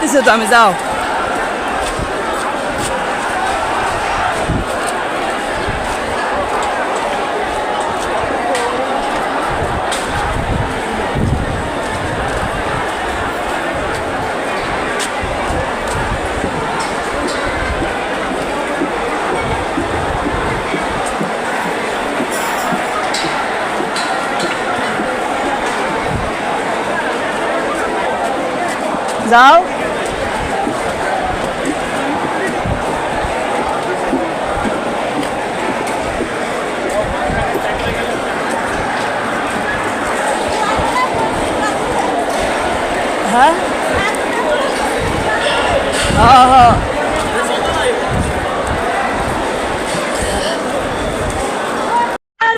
ডাকতেছে তো, আমি যাও। যাও। হ্যাঁ হ্যাঁ হ্যাঁ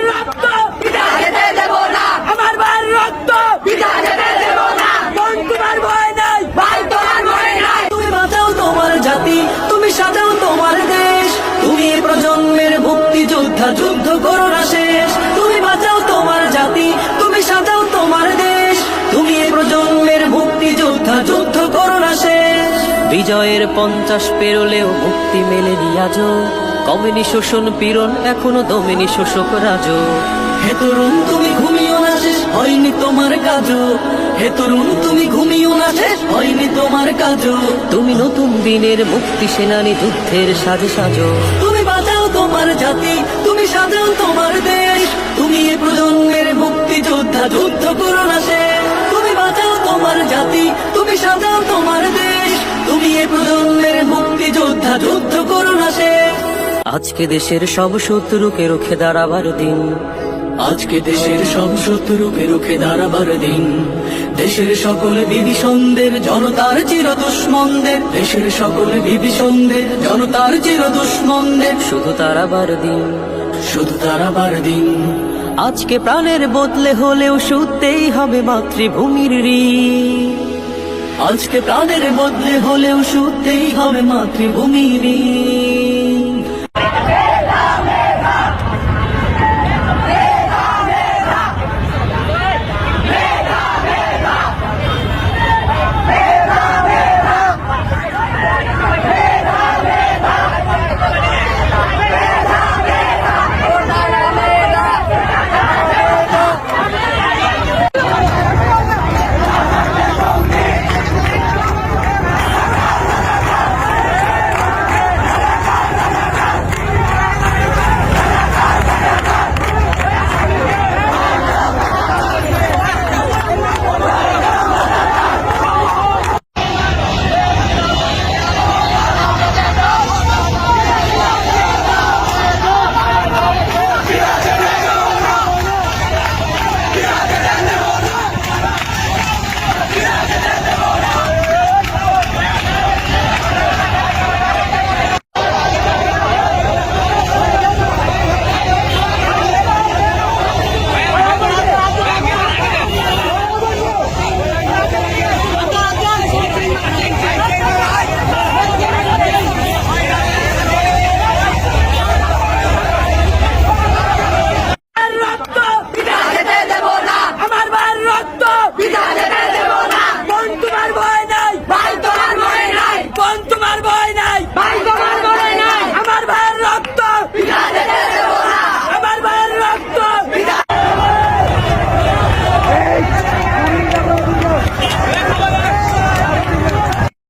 রক্ত পিতা যেতে দেব না, আমার ভাইয়ের রক্ত পিতা যেতে দেব না। বোন তোমার ভয় নাই, ভাই তোমার ভয় নাই। তুমি বাঁচাও তোমার জাতি, তুমি সাজাও তোমার দেশ, তুমি এই প্রজন্মের মুক্তি যোদ্ধা, যুদ্ধ করো না শেষ। তুমি বাঁচাও তোমার জাতি, তুমি সাজাও তোমার দেশ, তুমি এই প্রজন্মের মুক্তি যোদ্ধা, যুদ্ধ করো না শেষ। বিজয়ের 50 পেরোলেও মুক্তি মেলেনি আজও, কমেনি শোষণ পীড়ন এখনো দমেনি শোষক রাজ। হে তরুণ তুমি ঘুমিও না, শেষ হয়নি তোমার কাজও। হে তরুণ তুমি ঘুমিও না, শেষ হয়নি তোমার কাজও। তুমি নতুন দিনের মুক্তি সেনানী, যুদ্ধের সাজে সাজো। তুমি বাঁচাও তোমার জাতি, তুমি সাজাও তোমার দেশ, তুমি এই প্রজন্মের মুক্তি যোদ্ধা, যুদ্ধ করো না শেষ। তুমি বাঁচাও তোমার জাতি, তুমি সাজাও তোমার দেশ, তুমি এই প্রজন্মের মুক্তি যোদ্ধা, যুদ্ধ করো না শেষ। আজকে দেশের সব শত্রুকে রুখে দাঁড়াবার দিন, আজকে দেশের সব শত্রুকে রুখে দাঁড়াবার দিন। দেশের সকল বিভীষণদের, জনতার চির দুশ্মনদের, দেশের সকল বিভীষণদের, জনতার চির দুশ্মনদের শুধু তারাবার দিন, শুধু তারাবার দিন। আজকে প্রাণের বদলে হলেও শুতেই হবে মাতৃভূমির ঋণ। আজকে প্রাণের বদলে হলেও শুতেই হবে মাতৃভূমির ঋণ।